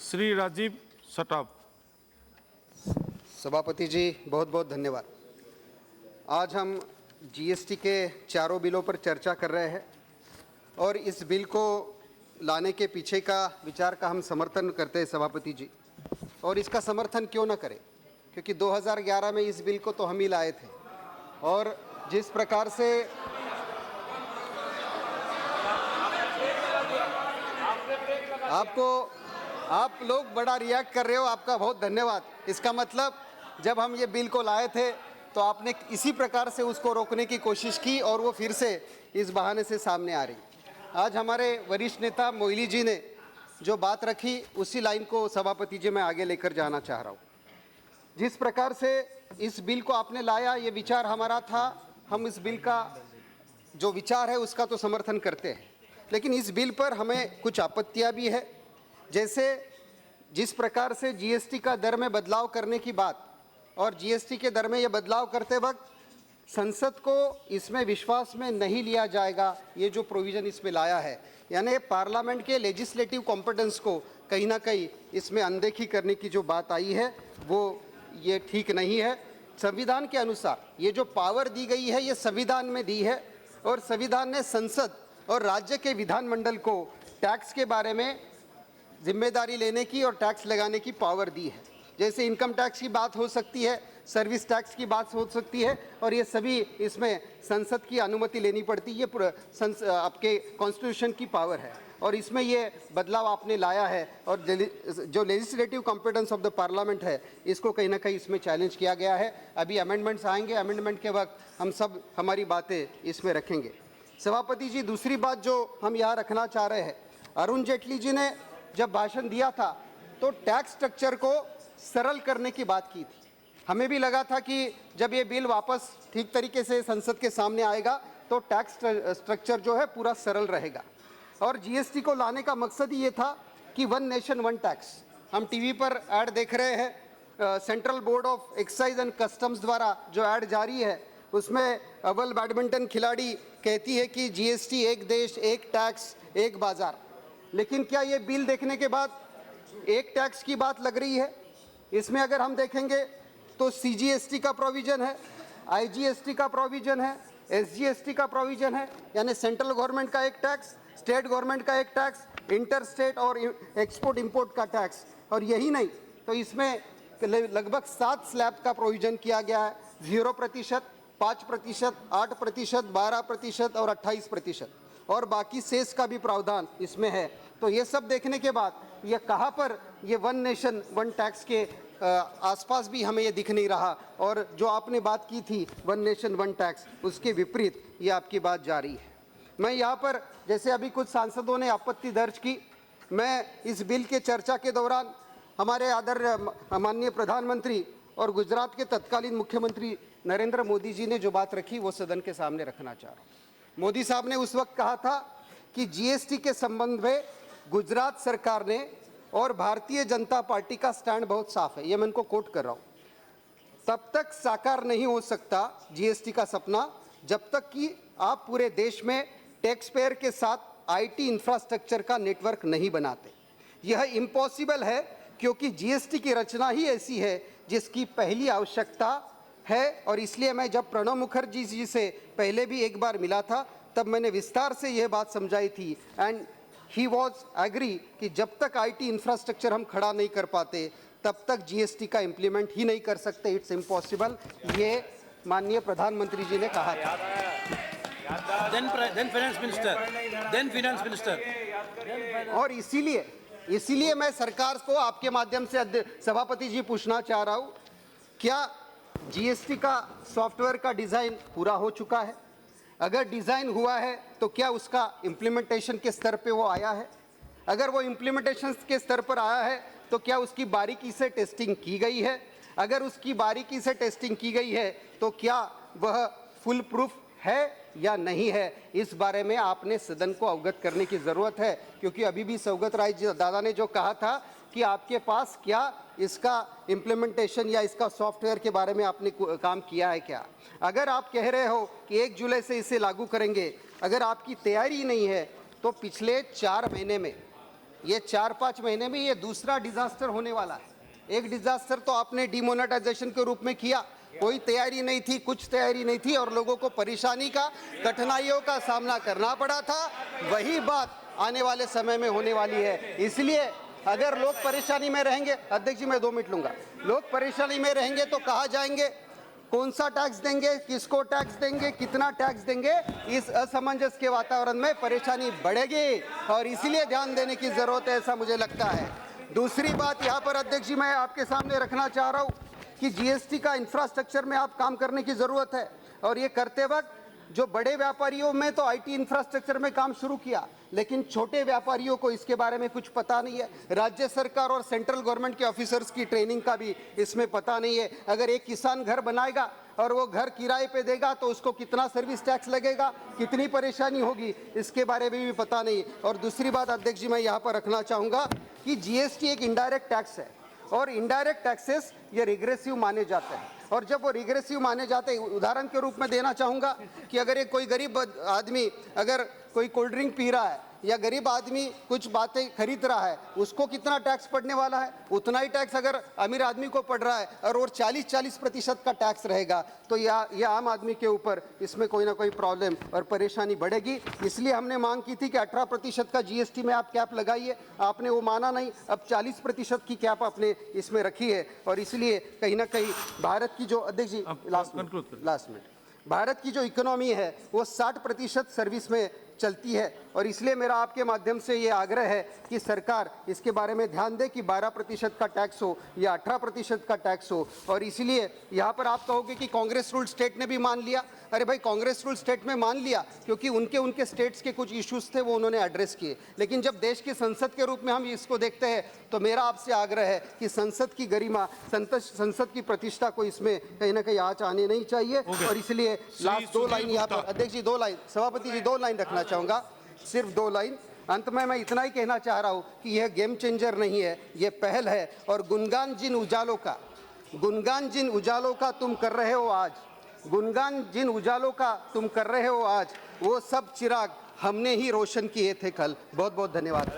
श्री राजीव सटाप। सभापति जी बहुत बहुत धन्यवाद। आज हम जीएसटी के चारों बिलों पर चर्चा कर रहे हैं और इस बिल को लाने के पीछे का विचार का हम समर्थन करते हैं सभापति जी। और इसका समर्थन क्यों न करें, क्योंकि 2011 में इस बिल को तो हम ही लाए थे और जिस प्रकार से आप लोग बड़ा रिएक्ट कर रहे हो, आपका बहुत धन्यवाद। इसका मतलब जब हम ये बिल को लाए थे तो आपने इसी प्रकार से उसको रोकने की कोशिश की और वो फिर से इस बहाने से सामने आ रही। आज हमारे वरिष्ठ नेता मोइली जी ने जो बात रखी उसी लाइन को सभापति जी मैं आगे लेकर जाना चाह रहा हूँ। जिस प्रकार से इस बिल को आपने लाया, ये विचार हमारा था, हम इस बिल का जो विचार है उसका तो समर्थन करते हैं, लेकिन इस बिल पर हमें कुछ आपत्तियां भी है। जैसे जिस प्रकार से जीएसटी का दर में बदलाव करने की बात और जीएसटी के दर में ये बदलाव करते वक्त संसद को इसमें विश्वास में नहीं लिया जाएगा, ये जो प्रोविज़न इसमें लाया है, यानी पार्लियामेंट के लेजिस्लेटिव कॉम्पिटेंस को कहीं ना कहीं इसमें अनदेखी करने की जो बात आई है वो ये ठीक नहीं है। संविधान के अनुसार ये जो पावर दी गई है ये संविधान में दी है और संविधान ने संसद और राज्य के विधानमंडल को टैक्स के बारे में जिम्मेदारी लेने की और टैक्स लगाने की पावर दी है। जैसे इनकम टैक्स की बात हो सकती है, सर्विस टैक्स की बात हो सकती है और ये सभी इसमें संसद की अनुमति लेनी पड़ती है। ये आपके कॉन्स्टिट्यूशन की पावर है और इसमें ये बदलाव आपने लाया है और जो legislative competence of the parliament है इसको कहीं ना कहीं इसमें चैलेंज किया गया है। अभी अमेंडमेंट्स आएंगे, अमेंडमेंट के वक्त हम सब हमारी बातें इसमें रखेंगे। सभापति जी, दूसरी बात जो हम यहाँ रखना चाह रहे हैं, अरुण जेटली जी ने जब भाषण दिया था तो टैक्स स्ट्रक्चर को सरल करने की बात की थी। हमें भी लगा था कि जब ये बिल वापस ठीक तरीके से संसद के सामने आएगा तो टैक्स स्ट्रक्चर जो है पूरा सरल रहेगा। और जीएसटी को लाने का मकसद ही ये था कि वन नेशन वन टैक्स। हम टीवी पर ऐड देख रहे हैं, central board of excise and customs द्वारा जो ऐड जारी है उसमें अव्वल बैडमिंटन खिलाड़ी कहती है कि जीएसटी एक देश एक टैक्स एक बाज़ार। लेकिन क्या ये बिल देखने के बाद एक टैक्स की बात लग रही है? इसमें अगर हम देखेंगे तो सीजीएसटी का प्रोविज़न है, आईजीएसटी का प्रोविज़न है, एसजीएसटी का प्रोविज़न है, यानी सेंट्रल गवर्नमेंट का एक टैक्स, स्टेट गवर्नमेंट का एक टैक्स, इंटर स्टेट और एक्सपोर्ट इंपोर्ट का टैक्स। और यही नहीं तो इसमें लगभग 7 स्लैब का प्रोविज़न किया गया है, 0%, 5%, 8%, 12% और 28%, और बाकी सेस का भी प्रावधान इसमें है। तो ये सब देखने के बाद ये कहाँ पर ये वन नेशन वन टैक्स के आसपास भी हमें ये दिख नहीं रहा और जो आपने बात की थी वन नेशन वन टैक्स उसके विपरीत ये आपकी बात जारी है। मैं यहाँ पर जैसे अभी कुछ सांसदों ने आपत्ति दर्ज की, मैं इस बिल के चर्चा के दौरान हमारे आदरणीय माननीय प्रधानमंत्री और गुजरात के तत्कालीन मुख्यमंत्री नरेंद्र मोदी जी ने जो बात रखी वो सदन के सामने रखना चाह रहा हूँ। मोदी साहब ने उस वक्त कहा था कि जीएसटी के संबंध में गुजरात सरकार ने और भारतीय जनता पार्टी का स्टैंड बहुत साफ है, ये मैं इनको कोट कर रहा हूँ। तब तक साकार नहीं हो सकता जीएसटी का सपना जब तक कि आप पूरे देश में टैक्स पेयर के साथ आईटी इंफ्रास्ट्रक्चर का नेटवर्क नहीं बनाते। यह इम्पॉसिबल है क्योंकि जीएसटी की रचना ही ऐसी है जिसकी पहली आवश्यकता है। और इसलिए मैं जब प्रणब मुखर्जी जी से पहले भी एक बार मिला था तब मैंने विस्तार से यह बात समझाई थी एंड ही वॉज एग्री कि जब तक आईटी इंफ्रास्ट्रक्चर हम खड़ा नहीं कर पाते तब तक जीएसटी का इम्प्लीमेंट ही नहीं कर सकते, इट्स इम्पॉसिबल, ये माननीय प्रधानमंत्री जी ने कहा था। then finance minister और इसीलिए मैं सरकार को आपके माध्यम से सभापति जी पूछना चाह रहा हूँ, क्या जीएसटी का सॉफ्टवेयर का डिज़ाइन पूरा हो चुका है? अगर डिज़ाइन हुआ है तो क्या उसका इम्प्लीमेंटेशन के स्तर पे वो आया है? अगर वो इम्प्लीमेंटेशन के स्तर पर आया है तो क्या उसकी बारीकी से टेस्टिंग की गई है? अगर उसकी बारीकी से टेस्टिंग की गई है तो क्या वह फुल प्रूफ है या नहीं है? इस बारे में आपने सदन को अवगत करने की ज़रूरत है, क्योंकि अभी भी सौगत राय दादा ने जो कहा था कि आपके पास क्या इसका इम्प्लीमेंटेशन या इसका सॉफ्टवेयर के बारे में आपने काम किया है क्या? अगर आप कह रहे हो कि 1 जुलाई से इसे लागू करेंगे, अगर आपकी तैयारी नहीं है तो पिछले 4 महीने में ये 4-5 महीने में ये दूसरा डिजास्टर होने वाला है। एक डिजास्टर तो आपने डिमोनेटाइजेशन के रूप में किया, कोई तैयारी नहीं थी, कुछ तैयारी नहीं थी और लोगों को परेशानी का, कठिनाइयों का सामना करना पड़ा था। वही बात आने वाले समय में होने वाली है। इसलिए अगर लोग परेशानी में रहेंगे, अध्यक्ष जी मैं 2 मिनट लूंगा, लोग परेशानी में रहेंगे तो कहाँ जाएंगे, कौन सा टैक्स देंगे, किसको टैक्स देंगे, कितना टैक्स देंगे, इस असमंजस के वातावरण में परेशानी बढ़ेगी और इसीलिए ध्यान देने की जरूरत है, ऐसा मुझे लगता है। दूसरी बात यहाँ पर अध्यक्ष जी मैं आपके सामने रखना चाह रहा हूँ कि जीएसटी का इंफ्रास्ट्रक्चर में आप काम करने की जरूरत है और ये करते वक्त जो बड़े व्यापारियों में तो आईटी इंफ्रास्ट्रक्चर में काम शुरू किया, लेकिन छोटे व्यापारियों को इसके बारे में कुछ पता नहीं है। राज्य सरकार और सेंट्रल गवर्नमेंट के ऑफिसर्स की ट्रेनिंग का भी इसमें पता नहीं है। अगर एक किसान घर बनाएगा और वो घर किराए पे देगा तो उसको कितना सर्विस टैक्स लगेगा, कितनी परेशानी होगी, इसके बारे में भी पता नहीं। और दूसरी बात अध्यक्ष जी मैं यहाँ पर रखना चाहूँगा कि जीएसटी एक इनडायरेक्ट टैक्स है और इनडायरेक्ट टैक्सेस ये रिग्रेसिव माने जाते हैं और जब वो रिग्रेसिव माने जाते हैं, उदाहरण के रूप में देना चाहूँगा कि अगर एक कोई गरीब आदमी अगर कोई कोल्ड ड्रिंक पी रहा है या गरीब आदमी कुछ बातें खरीद रहा है, उसको कितना टैक्स पड़ने वाला है, उतना ही टैक्स अगर अमीर आदमी को पड़ रहा है और वो 40% का टैक्स रहेगा तो यह आम आदमी के ऊपर इसमें कोई ना कोई प्रॉब्लम और परेशानी बढ़ेगी। इसलिए हमने मांग की थी कि 18% का जीएसटी में आप कैप लगाइए, आपने वो माना नहीं। अब 40% की कैप आपने इसमें रखी है और इसलिए कहीं ना कहीं भारत की जो अध्यक्ष जी लास्ट मिनट, भारत की जो इकोनॉमी है वो 60% सर्विस में चलती है और इसलिए मेरा आपके माध्यम से ये आग्रह है कि सरकार इसके बारे में ध्यान दे कि 12% का टैक्स हो या 18% का टैक्स हो। और इसलिए यहाँ पर आप कहोगे कि कांग्रेस रूल स्टेट ने भी मान लिया। अरे भाई, कांग्रेस रूल स्टेट में मान लिया क्योंकि उनके स्टेट्स के कुछ इश्यूज थे वो उन्होंने एड्रेस किए, लेकिन जब देश की संसद के रूप में हम इसको देखते हैं तो मेरा आपसे आग्रह है कि संसद की गरिमा, संसद की प्रतिष्ठा को इसमें कहीं ना कहीं आँच आने नहीं चाहिए। और इसलिए लास्ट 2 लाइन यहाँ पर अध्यक्ष जी 2 लाइन, सभापति जी 2 लाइन रखना चाहूँगा, सिर्फ 2 लाइन। अंत में मैं इतना ही कहना चाह रहा हूँ कि यह गेम चेंजर नहीं है, ये पहल है और गुणगान जिन उजालों का तुम कर रहे हो आज, गुणगान जिन उजालों का तुम कर रहे हो आज, वो सब चिराग हमने ही रोशन किए थे कल। बहुत बहुत धन्यवाद।